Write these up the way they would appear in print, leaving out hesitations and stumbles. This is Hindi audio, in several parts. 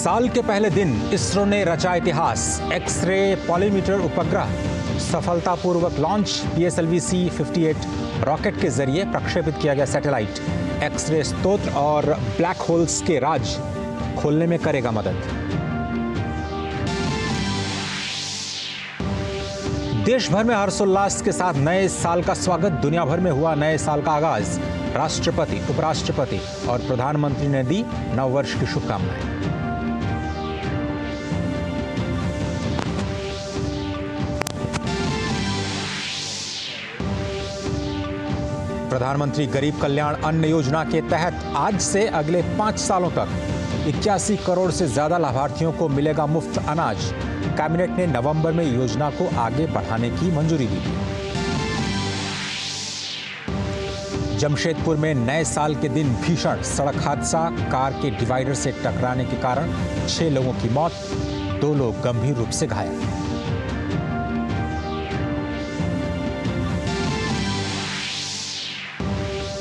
साल के पहले दिन इसरो ने रचा इतिहास। एक्सरे पॉलीमीटर उपग्रह सफलतापूर्वक लॉन्च। PSLV-C-58 रॉकेट के जरिए प्रक्षेपित किया गया सैटेलाइट एक्सरे स्रोत और ब्लैक होल्स के राज खोलने में करेगा मदद। देश भर में हर्षोल्लास के साथ नए साल का स्वागत। दुनिया भर में हुआ नए साल का आगाज। राष्ट्रपति, उपराष्ट्रपति और प्रधानमंत्री ने दी नववर्ष की शुभकामनाएं। प्रधानमंत्री गरीब कल्याण अन्न योजना के तहत आज से अगले 5 सालों तक 81 करोड़ से ज्यादा लाभार्थियों को मिलेगा मुफ्त अनाज। कैबिनेट ने नवंबर में योजना को आगे बढ़ाने की मंजूरी दी। जमशेदपुर में नए साल के दिन भीषण सड़क हादसा। कार के डिवाइडर से टकराने के कारण 6 लोगों की मौत, 2 लोग गंभीर रूप से घायल।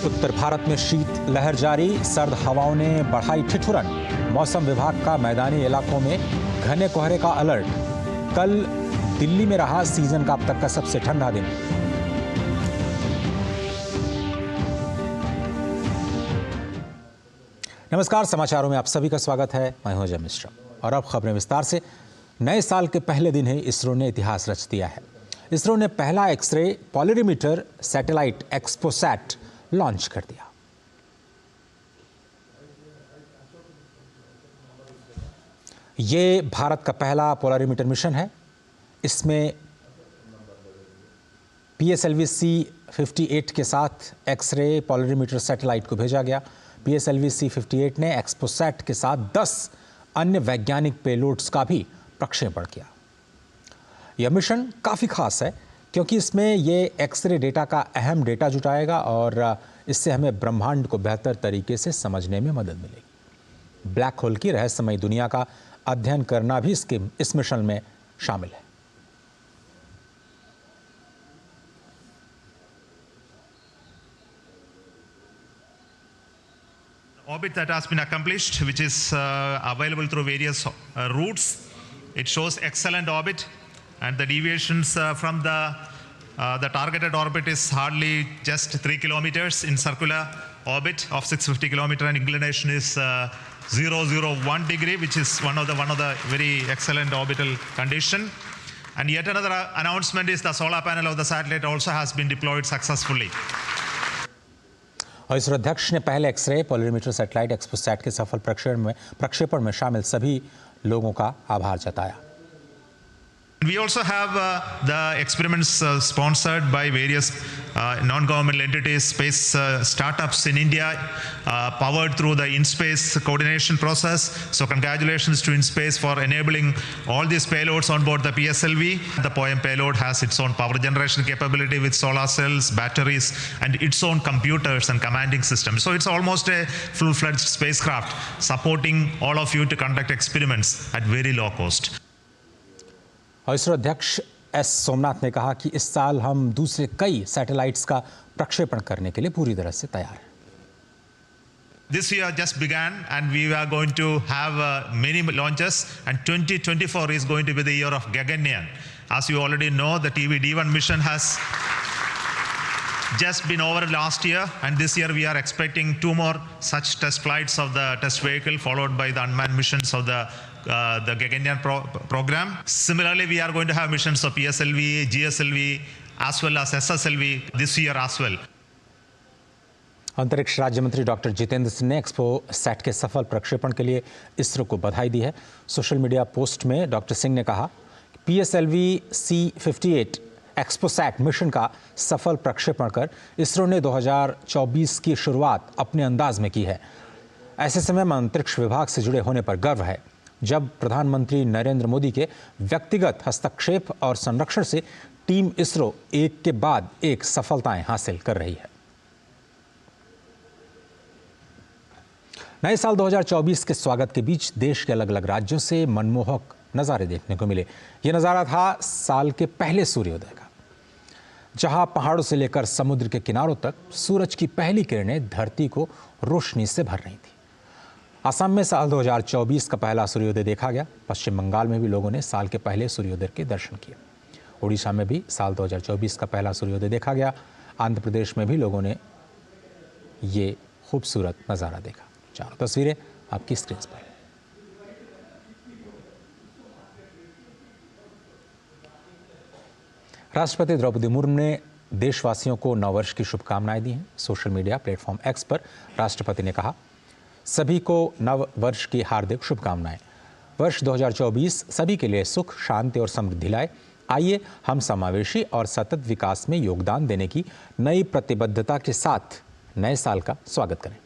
उत्तर भारत में शीत लहर जारी। सर्द हवाओं ने बढ़ाई ठिठुरन। मौसम विभाग का मैदानी इलाकों में घने कोहरे का अलर्ट। कल दिल्ली में रहा सीजन का अब तक का सबसे ठंडा दिन। नमस्कार, समाचारों में आप सभी का स्वागत है। मैं हूं अजय मिश्रा और अब खबरें विस्तार से। नए साल के पहले दिन ही इसरो ने इतिहास रच दिया है। इसरो ने पहला एक्सरे पॉलीमीटर सैटेलाइट एक्सपोसैट लॉन्च कर दिया। ये भारत का पहला पोलरीमीटर मिशन है। इसमें PSLV-C-58 के साथ एक्सरे पोलरीमीटर सैटेलाइट को भेजा गया। PSLV-C-58 ने एक्सपोसैट के साथ 10 अन्य वैज्ञानिक पेलोड्स का भी प्रक्षेपण किया। यह मिशन काफ़ी खास है क्योंकि इसमें ये एक्सरे डेटा का अहम डेटा जुटाएगा और इससे हमें ब्रह्मांड को बेहतर तरीके से समझने में मदद मिलेगी। ब्लैक होल की रहस्यमयी दुनिया का अध्ययन करना भी इस मिशन में शामिल है। Orbit that has been accomplished, which is available through various routes. It shows excellent orbit, and the deviations from the targeted orbit is hardly just 3 kilometers in circular orbit of 650 kilometer, and inclination is 001 degree, which is one of the very excellent orbital condition. And yet another announcement is the solar panel of the satellite also has been deployed successfully. और इसरो अध्यक्ष ने पहले एक्सरे पॉलीमीटर सैटेलाइट एक्सपोसैट के सफल प्रक्षेपण में शामिल सभी लोगों का आभार जताया। We also have the experiments sponsored by various non-governmental entities, space startups in India, powered through the InSpace coordination process. So congratulations to InSpace for enabling all these payloads on board the PSLV. The POEM payload has its own power generation capability with solar cells, batteries, and its own computers and commanding system. So it's almost a full-fledged spacecraft supporting all of you to conduct experiments at very low cost. और इसरो अध्यक्ष एस सोमनाथ ने कहा कि इस साल हम दूसरे कई सैटेलाइट्स का प्रक्षेपण करने के लिए पूरी तरह से तैयार हैं। This year just began and we are going to have many launches, and 2024 is going to be the year of Gaganyaan. As you already know, the TVD-1 mission has just been over last year, and this year we are expecting 2 more such test flights of the test vehicle, followed by the unmanned missions of the Gaganyaan program. Similarly, we are going to have missions of PSLV, GSLV, as well as SSLV this year as well. अंतरिक्ष राज्य मंत्री डॉक्टर जितेंद्र सिंह ने एक्सपोसैट के सफल प्रक्षेपण के लिए इसरो को बधाई दी है। सोशल मीडिया पोस्ट में डॉक्टर सिंह ने कहा कि PSLV-C-58 एक्सपोसैट मिशन का सफल प्रक्षेपण कर इसरो ने 2024 की शुरुआत अपने अंदाज में की है। ऐसे समय में अंतरिक्ष विभाग से जुड़े होने पर गर्व है, जब प्रधानमंत्री नरेंद्र मोदी के व्यक्तिगत हस्तक्षेप और संरक्षण से टीम इसरो एक के बाद एक सफलताएं हासिल कर रही है। नए साल 2024 के स्वागत के बीच देश के अलग अलग राज्यों से मनमोहक नज़ारे देखने को मिले। ये नज़ारा था साल के पहले सूर्योदय का, जहां पहाड़ों से लेकर समुद्र के किनारों तक सूरज की पहली किरणें धरती को रोशनी से भर रही थी। असम में साल 2024 का पहला सूर्योदय देखा गया। पश्चिम बंगाल में भी लोगों ने साल के पहले सूर्योदय के दर्शन किए। ओडिशा में भी साल 2024 का पहला सूर्योदय देखा गया। आंध्र प्रदेश में भी लोगों ने ये खूबसूरत नज़ारा देखा। चारों तस्वीरें आपकी स्क्रीन पर। राष्ट्रपति द्रौपदी मुर्मू ने देशवासियों को नववर्ष की शुभकामनाएं दी हैं। सोशल मीडिया प्लेटफॉर्म एक्स पर राष्ट्रपति ने कहा, सभी को नव वर्ष की हार्दिक शुभकामनाएं। वर्ष 2024 सभी के लिए सुख, शांति और समृद्धि लाए। आइए हम समावेशी और सतत विकास में योगदान देने की नई प्रतिबद्धता के साथ नए साल का स्वागत करें।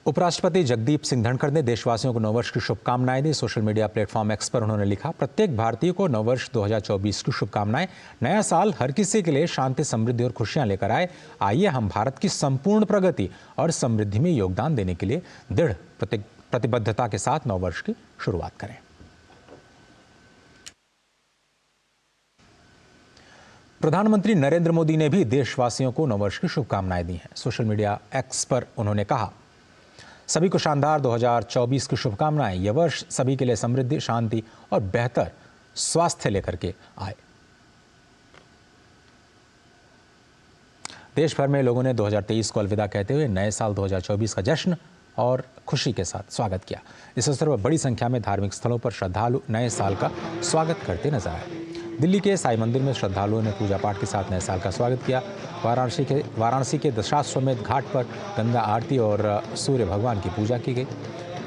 उपराष्ट्रपति जगदीप सिंह धनखड़ ने देशवासियों को नववर्ष की शुभकामनाएं दी। सोशल मीडिया प्लेटफॉर्म एक्स पर उन्होंने लिखा, प्रत्येक भारतीय को नववर्ष 2024 की शुभकामनाएं। नया साल हर किसी के लिए शांति, समृद्धि और खुशियां लेकर आए। आइए हम भारत की संपूर्ण प्रगति और समृद्धि में योगदान देने के लिए दृढ़ प्रतिबद्धता के साथ नववर्ष की शुरुआत करें। प्रधानमंत्री नरेंद्र मोदी ने भी देशवासियों को नववर्ष की शुभकामनाएं दी हैं। सोशल मीडिया एक्स पर उन्होंने कहा, सभी को शानदार 2024 की शुभकामनाएं। यह वर्ष सभी के लिए समृद्धि, शांति और बेहतर स्वास्थ्य लेकर के आए। देश भर में लोगों ने 2023 को अलविदा कहते हुए नए साल 2024 का जश्न और खुशी के साथ स्वागत किया। इस अवसर पर बड़ी संख्या में धार्मिक स्थलों पर श्रद्धालु नए साल का स्वागत करते नजर आए। दिल्ली के साई मंदिर में श्रद्धालुओं ने पूजा पाठ के साथ नए साल का स्वागत किया। वाराणसी के दशाश्वमेध घाट पर गंगा आरती और सूर्य भगवान की पूजा की गई।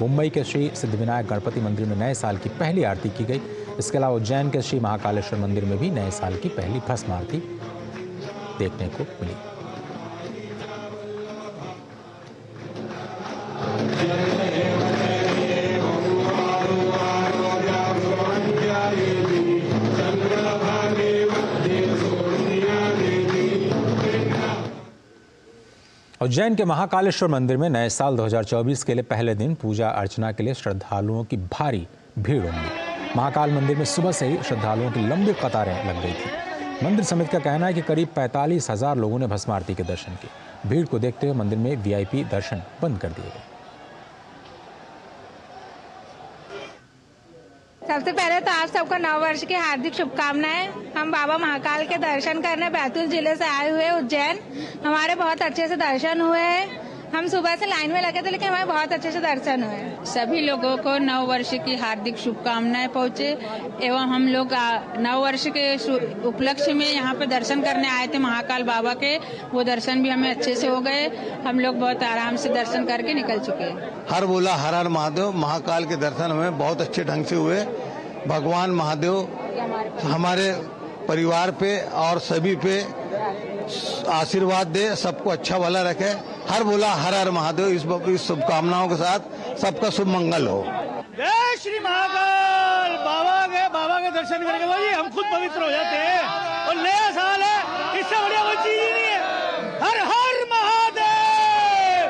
मुंबई के श्री सिद्धिविनायक गणपति मंदिर में नए साल की पहली आरती की गई। इसके अलावा उज्जैन के श्री महाकालेश्वर मंदिर में भी नए साल की पहली भस्म आरती देखने को मिली। उज्जैन के महाकालेश्वर मंदिर में नए साल 2024 के लिए पहले दिन पूजा अर्चना के लिए श्रद्धालुओं की भारी भीड़ उमड़ी। महाकाल मंदिर में सुबह से ही श्रद्धालुओं की लंबी कतारें लग गई थी। मंदिर समिति का कहना है कि करीब 45,000 लोगों ने भस्म आरती के दर्शन किए। भीड़ को देखते हुए मंदिर में वीआईपी दर्शन बंद कर दिए गए। सबसे पहले तो आप सबको नव वर्ष की हार्दिक शुभकामनाएं। हम बाबा महाकाल के दर्शन करने बैतूल जिले से आए हुए उज्जैन। हमारे बहुत अच्छे से दर्शन हुए हैं। हम सुबह से लाइन में लगे थे, लेकिन हमारे बहुत अच्छे से दर्शन हुए। सभी लोगों को नव वर्ष की हार्दिक शुभकामनाएं पहुंचे एवं हम लोग नव वर्ष के उपलक्ष्य में यहाँ पे दर्शन करने आए थे महाकाल बाबा के। वो दर्शन भी हमें अच्छे से हो गए। हम लोग बहुत आराम से दर्शन करके निकल चुके हैं। हर बोला हर हर महादेव। महाकाल के दर्शन हमें बहुत अच्छे ढंग से हुए। भगवान महादेव हमारे परिवार पे और सभी पे आशीर्वाद दे, सबको अच्छा भला रखे। हर बोला हर हर महादेव। इस शुभकामनाओं के साथ सबका शुभ मंगल हो। जय श्री महाकाल। बाबा के दर्शन करके भाई हम खुद पवित्र हो जाते हैं और नया साल है, इससे बढ़िया कोई चीज ही नहीं है। हर हर महादेव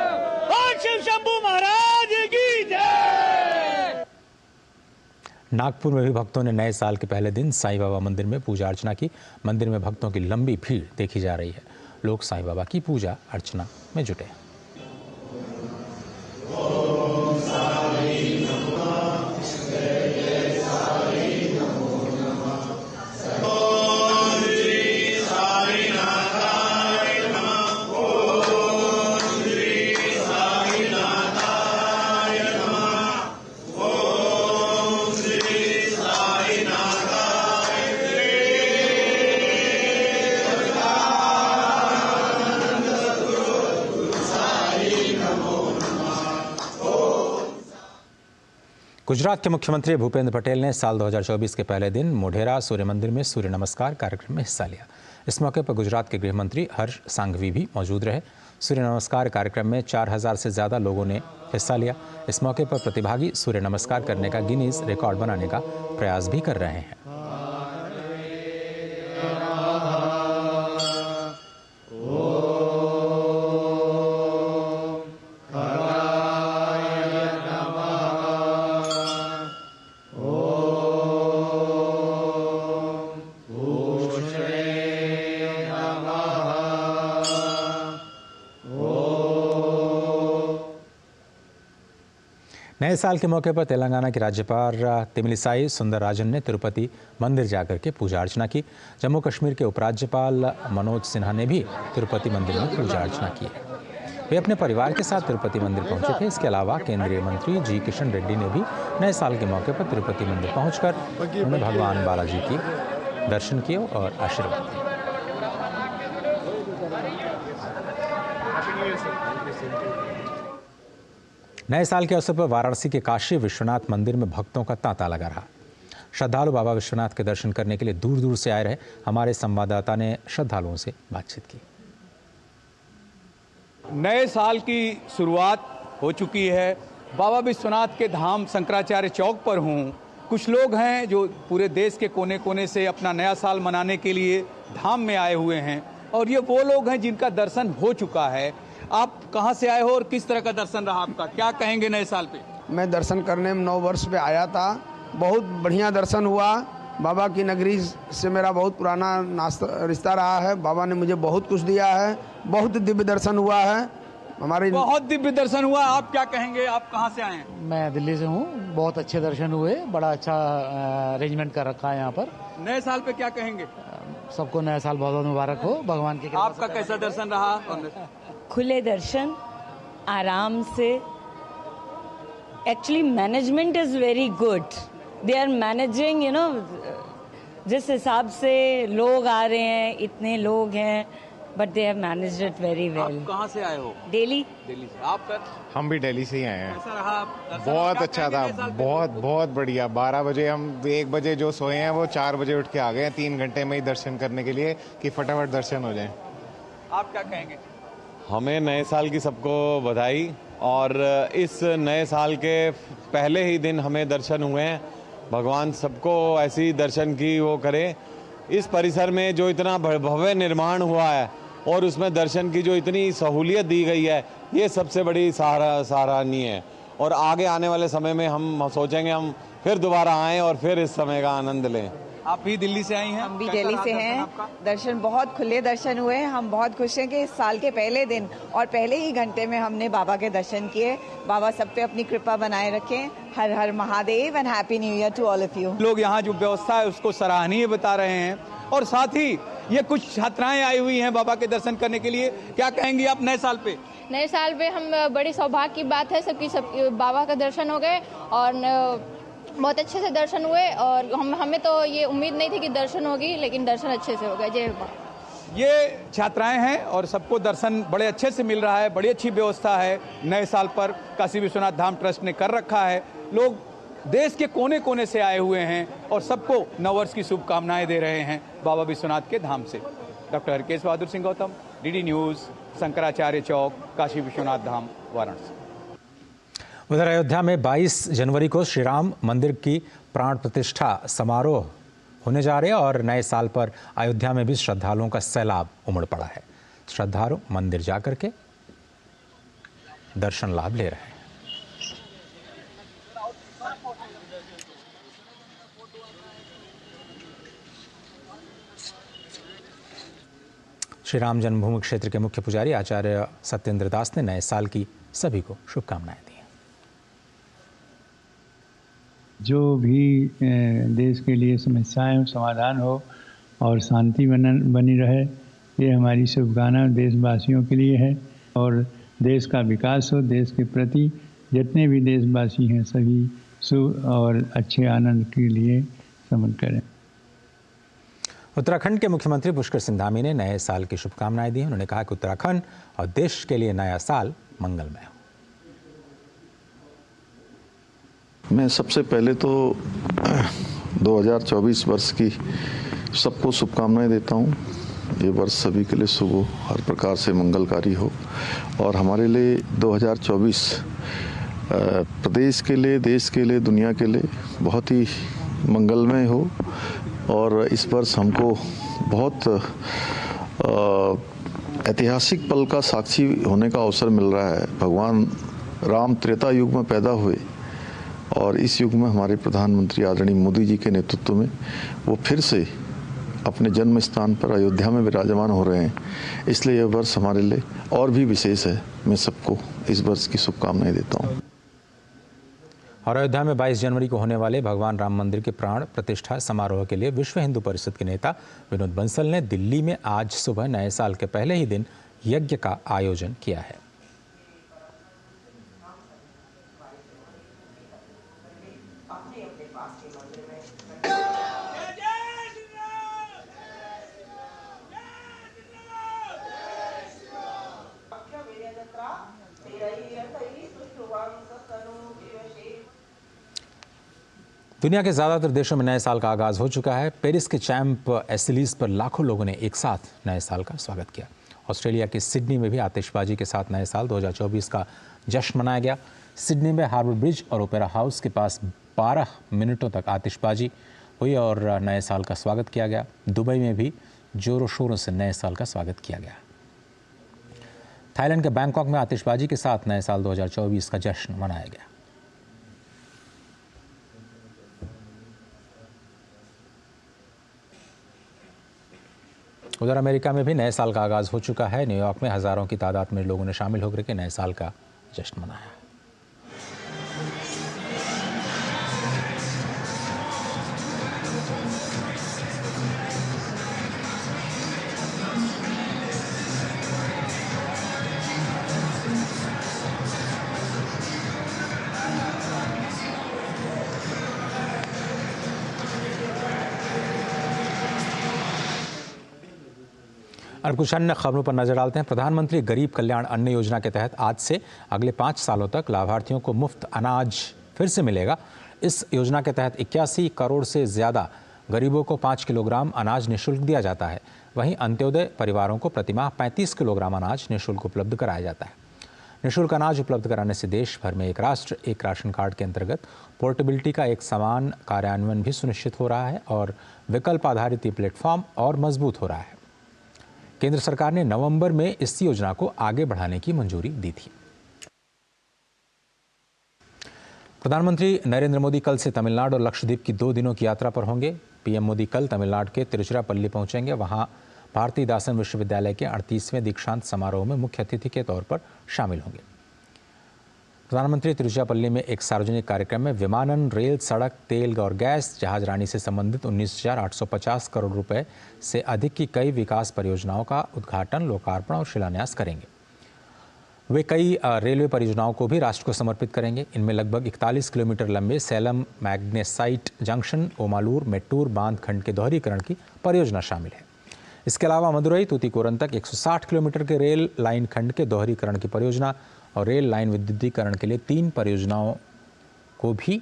और शिव शंभू महाराज की जय। नागपुर में भी भक्तों ने नए साल के पहले दिन साईं बाबा मंदिर में पूजा अर्चना की। मंदिर में भक्तों की लंबी भीड़ देखी जा रही है। लोग साईं बाबा की पूजा अर्चना में जुटे हैं। गुजरात के मुख्यमंत्री भूपेंद्र पटेल ने साल 2024 के पहले दिन मोढेरा सूर्य मंदिर में सूर्य नमस्कार कार्यक्रम में हिस्सा लिया। इस मौके पर गुजरात के गृह मंत्री हर्ष सांघवी भी मौजूद रहे। सूर्य नमस्कार कार्यक्रम में 4000 से ज़्यादा लोगों ने हिस्सा लिया। इस मौके पर प्रतिभागी सूर्य नमस्कार करने का गिनीज रिकॉर्ड बनाने का प्रयास भी कर रहे हैं। नए साल के मौके पर तेलंगाना के राज्यपाल तमिलिसाई सुंदरराजन ने तिरुपति मंदिर जाकर के पूजा अर्चना की। जम्मू कश्मीर के उपराज्यपाल मनोज सिन्हा ने भी तिरुपति मंदिर में पूजा अर्चना की है। वे अपने परिवार के साथ तिरुपति मंदिर पहुंचे थे। इसके अलावा केंद्रीय मंत्री जी किशन रेड्डी ने भी नए साल के मौके पर तिरुपति मंदिर पहुंचकर उन्होंने भगवान बालाजी की दर्शन किए और आशीर्वाद दिए। नए साल के अवसर पर वाराणसी के काशी विश्वनाथ मंदिर में भक्तों का तांता लगा रहा। श्रद्धालु बाबा विश्वनाथ के दर्शन करने के लिए दूर दूर से आए रहे। हमारे संवाददाता ने श्रद्धालुओं से बातचीत की। नए साल की शुरुआत हो चुकी है। बाबा विश्वनाथ के धाम शंकराचार्य चौक पर हूँ। कुछ लोग हैं जो पूरे देश के कोने कोने से अपना नया साल मनाने के लिए धाम में आए हुए हैं और ये वो लोग हैं जिनका दर्शन हो चुका है। आप कहाँ से आए हो और किस तरह का दर्शन रहा आपका, क्या कहेंगे नए साल पे? मैं दर्शन करने में 9 वर्ष पे आया था। बहुत बढ़िया दर्शन हुआ। बाबा की नगरी से मेरा बहुत पुराना रिश्ता रहा है। बाबा ने मुझे बहुत कुछ दिया है। बहुत दिव्य दर्शन हुआ है हमारे। बहुत दिव्य दर्शन हुआ। आप क्या कहेंगे, आप कहाँ से आए हैं? मैं दिल्ली से हूँ। बहुत अच्छे दर्शन हुए। बड़ा अच्छा अरेंजमेंट कर रखा है यहाँ पर। नए साल पे क्या कहेंगे? सबको नया साल बहुत बहुत मुबारक हो। भगवान की। आपका कैसा दर्शन रहा? खुले दर्शन, आराम से। Actually management is very good. They are managing, जिस हिसाब से लोग आ रहे हैं, इतने लोग हैं, but they have managed it very well. आप कहाँ से आए हो? दिल्ली। दिल्ली से। आप सर? हम भी दिल्ली से ही आए हैं। कैसा रहा? बहुत अच्छा था। बहुत बढ़िया। 12 बजे हम 1 बजे जो सोए हैं वो 4 बजे उठ के आ गए हैं 3 घंटे में ही दर्शन करने के लिए कि फटाफट दर्शन हो जाए। आप क्या कहेंगे? हमें नए साल की सबको बधाई। और इस नए साल के पहले ही दिन हमें दर्शन हुए हैं। भगवान सबको ऐसी दर्शन की वो करे। इस परिसर में जो इतना भव्य निर्माण हुआ है और उसमें दर्शन की जो इतनी सहूलियत दी गई है, ये सबसे बड़ी सराहनीय है। और आगे आने वाले समय में हम सोचेंगे हम फिर दोबारा आएँ और फिर इस समय का आनंद लें। आप भी दिल्ली से आई हैं? हम भी दिल्ली से हैं। दर्शन बहुत खुले दर्शन हुए। हम बहुत खुश हैं कि इस साल के पहले दिन और पहले ही घंटे में हमने बाबा के दर्शन किए। बाबा सब पे अपनी कृपा बनाए रखें। हर हर Mahadev and happy new year to all of you. लोग यहाँ जो व्यवस्था है उसको सराहनीय बता रहे हैं और साथ ही ये कुछ छात्राएं आई हुई हैं बाबा के दर्शन करने के लिए। क्या कहेंगी आप नए साल पे? नए साल पे हम बड़ी सौभाग्य की बात है, सबकी बाबा का दर्शन हो गए और बहुत अच्छे से दर्शन हुए। और हमें तो ये उम्मीद नहीं थी कि दर्शन होगी, लेकिन दर्शन अच्छे से हो गए। जय बाबा। ये छात्राएं हैं और सबको दर्शन बड़े अच्छे से मिल रहा है। बड़ी अच्छी व्यवस्था है नए साल पर काशी विश्वनाथ धाम ट्रस्ट ने कर रखा है। लोग देश के कोने कोने से आए हुए हैं और सबको नववर्ष की शुभकामनाएं दे रहे हैं बाबा विश्वनाथ के धाम से। Doctor Harkesh Bahadur Singh Gautam, DD news, Shankaracharya चौक, काशी विश्वनाथ धाम, वाराणसी। उधर अयोध्या में 22 जनवरी को श्री राम मंदिर की प्राण प्रतिष्ठा समारोह होने जा रहे हैं और नए साल पर अयोध्या में भी श्रद्धालुओं का सैलाब उमड़ पड़ा है। श्रद्धालु मंदिर जाकर के दर्शन लाभ ले रहे हैं। श्री राम जन्मभूमि क्षेत्र के मुख्य पुजारी आचार्य सत्येंद्र दास ने नए साल की सभी को शुभकामनाएं दी। जो भी देश के लिए समस्याएं समाधान हो और शांति बनी रहे, ये हमारी शुभकामना देशवासियों के लिए है। और देश का विकास हो, देश के प्रति जितने भी देशवासी हैं सभी शुभ और अच्छे आनंद के लिए समन करें। उत्तराखंड के मुख्यमंत्री पुष्कर सिंह धामी ने नए साल की शुभकामनाएं दी। उन्होंने कहा कि उत्तराखंड और देश के लिए नया साल मंगलमय हो। मैं सबसे पहले तो 2024 वर्ष की सबको शुभकामनाएं देता हूं। ये वर्ष सभी के लिए शुभ हो, हर प्रकार से मंगलकारी हो और हमारे लिए 2024 प्रदेश के लिए, देश के लिए, दुनिया के लिए बहुत ही मंगलमय हो। और इस वर्ष हमको बहुत ऐतिहासिक पल का साक्षी होने का अवसर मिल रहा है। भगवान राम त्रेता युग में पैदा हुए और इस युग में हमारे प्रधानमंत्री आदरणीय मोदी जी के नेतृत्व में वो फिर से अपने जन्म स्थान पर अयोध्या में विराजमान हो रहे हैं। इसलिए यह वर्ष हमारे लिए और भी विशेष है। मैं सबको इस वर्ष की शुभकामनाएं देता हूँ। और अयोध्या में 22 जनवरी को होने वाले भगवान राम मंदिर के प्राण प्रतिष्ठा समारोह के लिए विश्व हिंदू परिषद के नेता विनोद बंसल ने दिल्ली में आज सुबह नए साल के पहले ही दिन यज्ञ का आयोजन किया है। दुनिया के ज़्यादातर देशों में नए साल का आगाज़ हो चुका है। पेरिस के चैंप एसिलीज पर लाखों लोगों ने एक साथ नए साल का स्वागत किया। ऑस्ट्रेलिया के सिडनी में भी आतिशबाजी के साथ नए साल 2024 का जश्न मनाया गया। सिडनी में हार्बर ब्रिज और ओपेरा हाउस के पास 12 मिनटों तक आतिशबाजी हुई और नए साल का स्वागत किया गया। दुबई में भी जोरों शोरों से नए साल का स्वागत किया गया। थाईलैंड के बैंकॉक में आतिशबाजी के साथ नए साल 2024 का जश्न मनाया गया। उधर अमेरिका में भी नए साल का आगाज़ हो चुका है। न्यूयॉर्क में हज़ारों की तादाद में लोगों ने शामिल होकर के नए साल का जश्न मनाया। और कुछ अन्य खबरों पर नजर डालते हैं। प्रधानमंत्री गरीब कल्याण अन्न योजना के तहत आज से अगले 5 सालों तक लाभार्थियों को मुफ्त अनाज फिर से मिलेगा। इस योजना के तहत 81 करोड़ से ज़्यादा गरीबों को 5 किलोग्राम अनाज निःशुल्क दिया जाता है। वहीं अंत्योदय परिवारों को प्रतिमाह 35 किलोग्राम अनाज निःशुल्क उपलब्ध कराया जाता है। निःशुल्क अनाज उपलब्ध कराने से देश भर में एक राष्ट्र एक राशन कार्ड के अंतर्गत पोर्टेबिलिटी का एक समान कार्यान्वयन भी सुनिश्चित हो रहा है और विकल्प आधारित ये प्लेटफॉर्म और मजबूत हो रहा है। केंद्र सरकार ने नवंबर में इस योजना को आगे बढ़ाने की मंजूरी दी थी। प्रधानमंत्री नरेंद्र मोदी कल से तमिलनाडु और लक्षद्वीप की 2 दिनों की यात्रा पर होंगे। पीएम मोदी कल तमिलनाडु के तिरुचिरापल्ली पहुंचेंगे। वहां भारतीय दासन विश्वविद्यालय के 38वें दीक्षांत समारोह में मुख्य अतिथि के तौर पर शामिल होंगे। प्रधानमंत्री तिरुचिरापल्ली में एक सार्वजनिक कार्यक्रम में विमानन, रेल, सड़क, तेल और गैस जहाजरानी से संबंधित 19,850 करोड़ रुपए से अधिक की कई विकास परियोजनाओं का उद्घाटन, लोकार्पण और शिलान्यास करेंगे। वे कई रेलवे परियोजनाओं को भी राष्ट्र को समर्पित करेंगे। इनमें लगभग 41 किलोमीटर लंबे सेलम मैग्नेसाइट जंक्शन ओमालूर मेट्टूर बांध खंड के दोहरीकरण की परियोजना शामिल है। इसके अलावा मदुरई तूतीकोरन तक 160 किलोमीटर के रेल लाइन खंड के दोहरीकरण की परियोजना और रेल लाइन विद्युतीकरण के लिए 3 परियोजनाओं को भी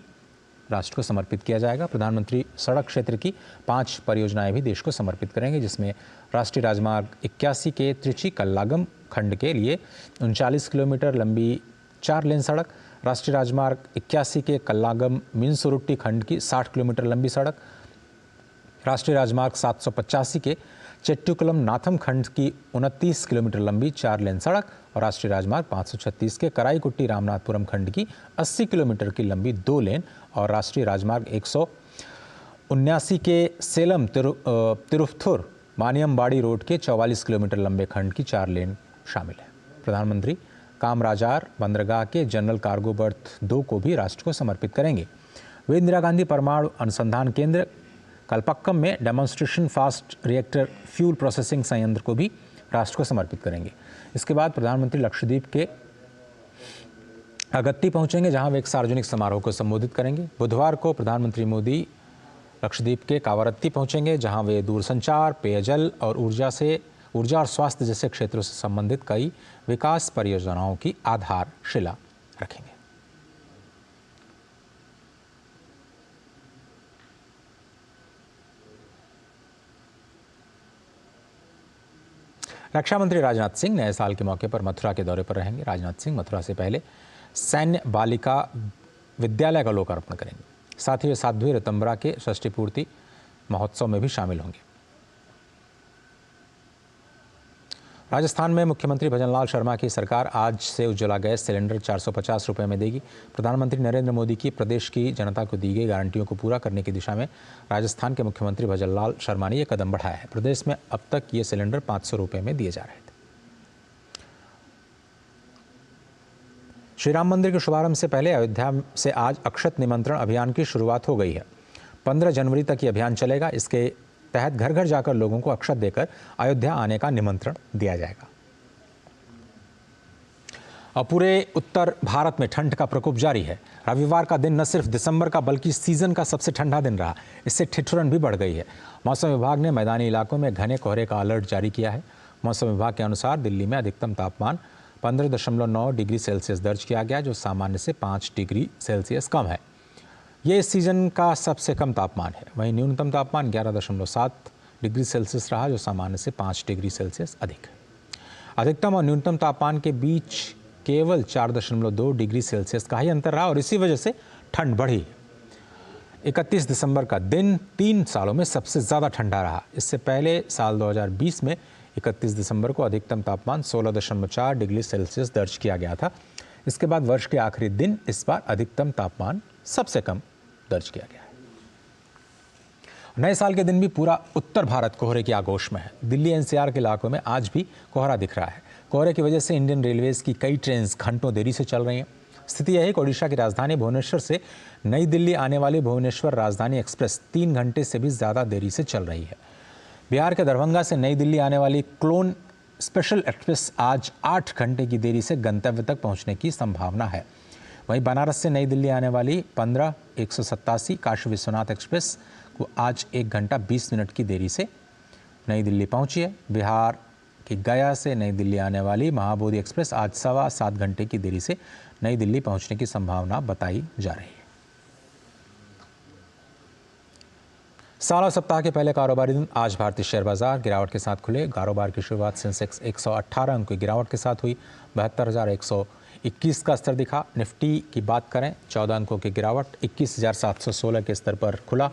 राष्ट्र को समर्पित किया जाएगा। प्रधानमंत्री सड़क क्षेत्र की 5 परियोजनाएं भी देश को समर्पित करेंगे, जिसमें राष्ट्रीय राजमार्ग 81 के त्रिची कल्लागम खंड के लिए 39 किलोमीटर लंबी 4 लेन सड़क, राष्ट्रीय राजमार्ग 81 के कल्लागम मिनसुरुट्टी खंड की 60 किलोमीटर लंबी सड़क, राष्ट्रीय राजमार्ग 785 के चेट्टुकुलम नाथम खंड की 29 किलोमीटर लंबी 4 लेन सड़क और राष्ट्रीय राजमार्ग 536 के कराईकुट्टी रामनाथपुरम खंड की 80 किलोमीटर की लंबी 2 लेन और राष्ट्रीय राजमार्ग 179 के सेलम तिरुपथुर मानियमबाड़ी रोड के 44 किलोमीटर लंबे खंड की 4 लेन शामिल है। प्रधानमंत्री कामराजार बंदरगाह के जनरल कार्गो बर्थ 2 को भी राष्ट्र को समर्पित करेंगे। वे इंदिरा गांधी परमाणु अनुसंधान केंद्र कलपक्कम में demonstration fast reactor fuel processing संयंत्र को भी राष्ट्र को समर्पित करेंगे। इसके बाद प्रधानमंत्री लक्षद्वीप के अगत्ती पहुंचेंगे, जहां वे एक सार्वजनिक समारोह को संबोधित करेंगे। बुधवार को प्रधानमंत्री मोदी लक्षद्वीप के कावारत्ती पहुंचेंगे, जहां वे दूरसंचार, पेयजल और ऊर्जा और स्वास्थ्य जैसे क्षेत्रों से संबंधित कई विकास परियोजनाओं की आधारशिला रखेंगे। रक्षा मंत्री राजनाथ सिंह नए साल के मौके पर मथुरा के दौरे पर रहेंगे। राजनाथ सिंह मथुरा से पहले सैन्य बालिका विद्यालय का लोकार्पण करेंगे। साथ ही वे साध्वी ऋतंबरा के षष्ठी पूर्ति महोत्सव में भी शामिल होंगे। राजस्थान में मुख्यमंत्री भजनलाल शर्मा की सरकार आज से उज्ज्वला गैस सिलेंडर 450 रुपये में देगी। प्रधानमंत्री नरेंद्र मोदी की प्रदेश की जनता को दी गई गारंटियों को पूरा करने की दिशा में राजस्थान के मुख्यमंत्री भजनलाल शर्मा ने यह कदम बढ़ाया है। प्रदेश में अब तक ये सिलेंडर 500 रुपये में दिए जा रहे थे। श्री राम मंदिर के शुभारंभ से पहले अयोध्या से आज अक्षत निमंत्रण अभियान की शुरुआत हो गई है। 15 जनवरी तक ये अभियान चलेगा। इसके तहत घर घर जाकर लोगों को अक्षत देकर अयोध्या आने का निमंत्रण दिया जाएगा। और पूरे उत्तर भारत में ठंड का प्रकोप जारी है। रविवार का दिन न सिर्फ दिसंबर का बल्कि सीजन का सबसे ठंडा दिन रहा। इससे ठिठुरन भी बढ़ गई है। मौसम विभाग ने मैदानी इलाकों में घने कोहरे का अलर्ट जारी किया है। मौसम विभाग के अनुसार दिल्ली में अधिकतम तापमान 15.9 डिग्री सेल्सियस दर्ज किया गया, जो सामान्य से 5 डिग्री सेल्सियस कम है। ये इस सीजन का सबसे कम तापमान है। वहीं न्यूनतम तापमान 11.7 डिग्री सेल्सियस रहा, जो सामान्य से 5 डिग्री सेल्सियस अधिक है। अधिकतम और न्यूनतम तापमान के बीच केवल 4.2 डिग्री सेल्सियस का ही अंतर रहा और इसी वजह से ठंड बढ़ी। 31 दिसंबर का दिन 3 सालों में सबसे ज़्यादा ठंडा रहा। इससे पहले साल 2020 में 31 दिसंबर को अधिकतम तापमान 16.4 डिग्री सेल्सियस दर्ज किया गया था। इसके बाद वर्ष के आखिरी दिन इस बार अधिकतम तापमान सबसे कम दर्ज किया गया है। नए साल के दिन भी पूरा उत्तर भारत कोहरे की आगोश में है। दिल्ली एनसीआर के इलाकों में आज भी कोहरा दिख रहा है। कोहरे की वजह से इंडियन रेलवेज की कई ट्रेन घंटों देरी से चल रही हैं। स्थिति यह है कि ओडिशा की राजधानी भुवनेश्वर से नई दिल्ली आने वाली भुवनेश्वर राजधानी एक्सप्रेस 3 घंटे से भी ज़्यादा देरी से चल रही है। बिहार के दरभंगा से नई दिल्ली आने वाली क्लोन स्पेशल एक्सप्रेस आज 8 घंटे की देरी से गंतव्य तक पहुंचने की संभावना है। वहीं बनारस से नई दिल्ली आने वाली 15-187 काशी विश्वनाथ एक्सप्रेस को आज 1 घंटा 20 मिनट की देरी से नई दिल्ली पहुंची है। बिहार कि गया से नई दिल्ली आने वाली महाबोधि एक्सप्रेस आज 7.25 घंटे की देरी से नई दिल्ली पहुंचने की संभावना बताई जा रही है। साल सप्ताह के पहले कारोबारी दिन आज भारतीय शेयर बाजार गिरावट के साथ खुले। कारोबार की शुरुआत सेंसेक्स 118 अंक की गिरावट के साथ हुई। 72,121 का स्तर दिखा। निफ्टी की बात करें 14 अंकों की गिरावट 21,716 के स्तर पर खुला।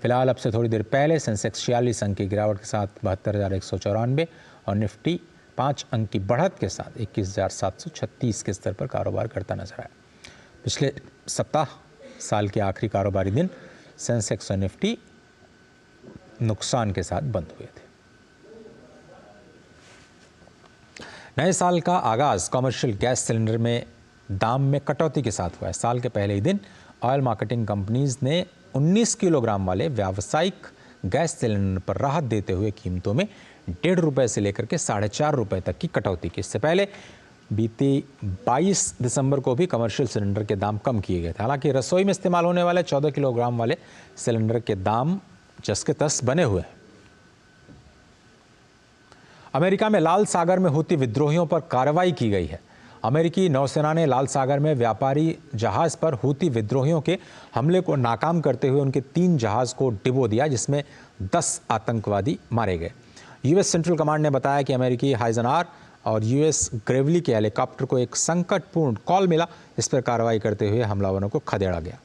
फिलहाल अब से थोड़ी देर पहले सेंसेक्स 46 अंक की गिरावट के साथ 72,194 और निफ्टी 5 अंक की बढ़त के साथ 21,736 के स्तर पर कारोबार करता नजर आया। पिछले सप्ताह साल के आखिरी कारोबारी दिन सेंसेक्स और निफ्टी नुकसान के साथ बंद हुए थे। नए साल का आगाज कमर्शियल गैस सिलेंडर में दाम में कटौती के साथ हुआ है। साल के पहले ही दिन ऑयल मार्केटिंग कंपनीज ने 19 किलोग्राम वाले व्यावसायिक गैस सिलेंडर पर राहत देते हुए कीमतों में 1.5 रुपये से लेकर के 4.5 रुपये तक की कटौती की। इससे पहले बीते 22 दिसंबर को भी कमर्शियल सिलेंडर के दाम कम किए गए थे। हालांकि रसोई में इस्तेमाल होने वाले 14 किलोग्राम वाले सिलेंडर के दाम जस के तस बने हुए हैं। अमेरिका में लाल सागर में हुती विद्रोहियों पर कार्रवाई की गई है। अमेरिकी नौसेना ने लाल सागर में व्यापारी जहाज पर हुती विद्रोहियों के हमले को नाकाम करते हुए उनके 3 जहाज को डिबो दिया, जिसमें 10 आतंकवादी मारे गए। यूएस सेंट्रल कमांड ने बताया कि अमेरिकी हाइजनआर और यूएस ग्रेवली के हेलीकॉप्टर को एक संकटपूर्ण कॉल मिला। इस पर कार्रवाई करते हुए हमलावरों को खदेड़ा गया।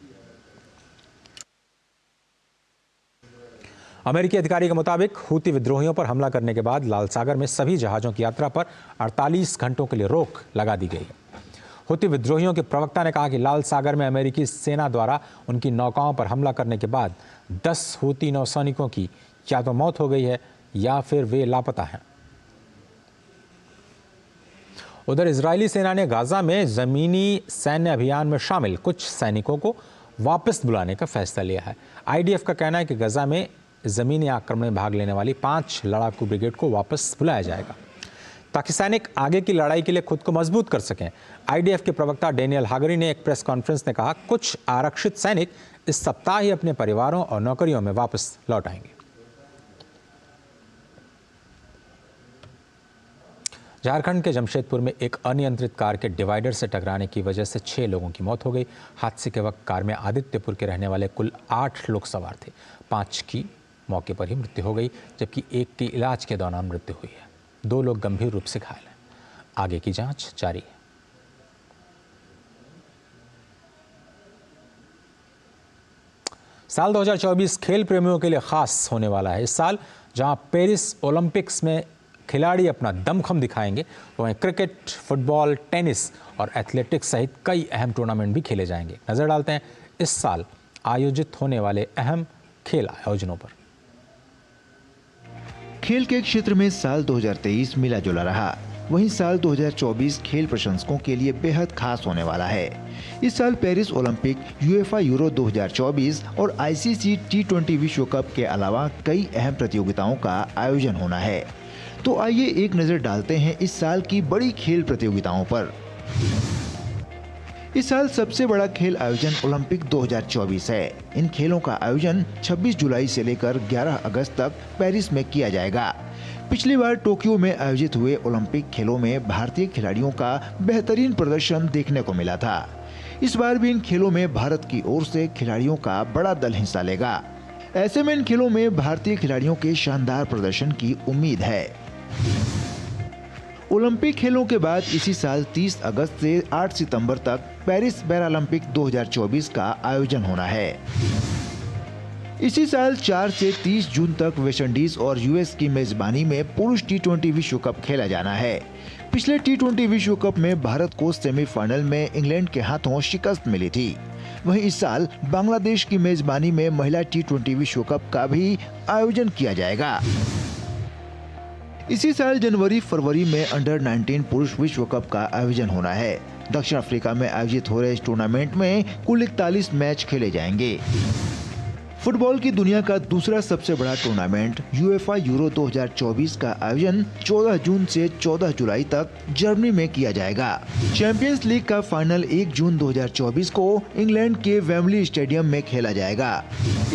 अमेरिकी अधिकारी के मुताबिक हुती विद्रोहियों पर हमला करने के बाद लाल सागर में सभी जहाज़ों की यात्रा पर 48 घंटों के लिए रोक लगा दी गई है। हुती विद्रोहियों के प्रवक्ता ने कहा कि लाल सागर में अमेरिकी सेना द्वारा उनकी नौकाओं पर हमला करने के बाद 10 हुती नौसैनिकों की या तो मौत हो गई है या फिर वे लापता हैं। उधर इजरायली सेना ने गाजा में जमीनी सैन्य अभियान में शामिल कुछ सैनिकों को वापस बुलाने का फैसला लिया है। आईडीएफ का कहना है कि गाजा में जमीनी आक्रमण में भाग लेने वाली 5 लड़ाकू ब्रिगेड को वापस बुलाया जाएगा ताकि सैनिक आगे की लड़ाई के लिए खुद को मजबूत कर सकें। आईडीएफ के प्रवक्ता डेनियल हागरी ने एक प्रेस कॉन्फ्रेंस में कहा, कुछ आरक्षित सैनिक इस सप्ताह ही अपने परिवारों और नौकरियों में वापस लौट आएंगे। झारखंड के जमशेदपुर में एक अनियंत्रित कार के डिवाइडर से टकराने की वजह से 6 लोगों की मौत हो गई। हादसे के वक्त कार में आदित्यपुर के रहने वाले कुल 8 लोग सवार थे। 5 की मौके पर ही मृत्यु हो गई, जबकि 1 की इलाज के दौरान मृत्यु हुई है। 2 लोग गंभीर रूप से घायल हैं। आगे की जांच जारी है। साल 2024 खेल प्रेमियों के लिए खास होने वाला है। इस साल जहां पेरिस ओलंपिक्स में खिलाड़ी अपना दमखम दिखाएंगे, वहीं क्रिकेट, फुटबॉल, टेनिस और एथलेटिक्स सहित कई अहम टूर्नामेंट भी खेले जाएंगे। नजर डालते हैं इस साल आयोजित होने वाले अहम खेल आयोजनों पर। खेल के क्षेत्र में साल 2023 मिला जुला रहा। वहीं साल 2024 खेल प्रशंसकों के लिए बेहद खास होने वाला है। इस साल पेरिस ओलंपिक, यूएफा यूरो 2024 और आईसीसी T20 विश्व कप के अलावा कई अहम प्रतियोगिताओं का आयोजन होना है। तो आइए एक नजर डालते हैं इस साल की बड़ी खेल प्रतियोगिताओं पर। इस साल सबसे बड़ा खेल आयोजन ओलंपिक 2024 है। इन खेलों का आयोजन 26 जुलाई से लेकर 11 अगस्त तक पेरिस में किया जाएगा। पिछली बार टोक्यो में आयोजित हुए ओलंपिक खेलों में भारतीय खिलाड़ियों का बेहतरीन प्रदर्शन देखने को मिला था। इस बार भी इन खेलों में भारत की ओर से खिलाड़ियों का बड़ा दल हिस्सा लेगा। ऐसे में इन खेलों में भारतीय खिलाड़ियों के शानदार प्रदर्शन की उम्मीद है। ओलंपिक खेलों के बाद इसी साल 30 अगस्त से 8 सितंबर तक पेरिस पैरालंपिक 2024 का आयोजन होना है। इसी साल 4 से 30 जून तक वेस्टइंडीज और यूएस की मेजबानी में पुरुष T20 विश्व कप खेला जाना है। पिछले T20 विश्व कप में भारत को सेमीफाइनल में इंग्लैंड के हाथों शिकस्त मिली थी। वहीं इस साल बांग्लादेश की मेजबानी में महिला T20 विश्व कप का भी आयोजन किया जाएगा। इसी साल जनवरी-फरवरी में अंडर 19 पुरुष विश्व कप का आयोजन होना है। दक्षिण अफ्रीका में आयोजित हो रहे इस टूर्नामेंट में कुल 41 मैच खेले जाएंगे। फुटबॉल की दुनिया का दूसरा सबसे बड़ा टूर्नामेंट यूएफा यूरो 2024 का आयोजन 14 जून से 14 जुलाई तक जर्मनी में किया जाएगा। चैंपियंस लीग का फाइनल 1 जून 2024 को इंग्लैंड के वेम्बली स्टेडियम में खेला जाएगा।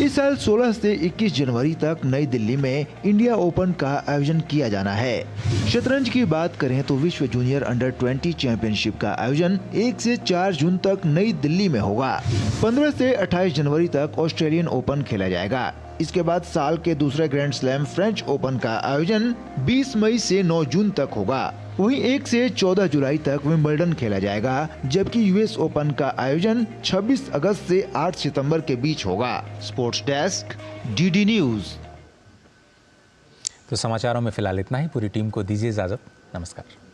इस साल 16 से 21 जनवरी तक नई दिल्ली में इंडिया ओपन का आयोजन किया जाना है। शतरंज की बात करें तो विश्व जूनियर अंडर 20 चैंपियनशिप का आयोजन 1 से 4 जून तक नई दिल्ली में होगा। 15 से 28 जनवरी तक ऑस्ट्रेलियन ओपन खेला जाएगा। इसके बाद साल के दूसरे ग्रैंड स्लैम फ्रेंच ओपन का आयोजन 20 मई से 9 जून तक होगा। वहीं 1 से 14 जुलाई तक विंबलडन खेला जाएगा, जबकि यूएस ओपन का आयोजन 26 अगस्त से 8 सितंबर के बीच होगा। Sports desk, DD news. तो समाचारों में फिलहाल इतना ही। पूरी टीम को दीजिए इजाजत। नमस्कार।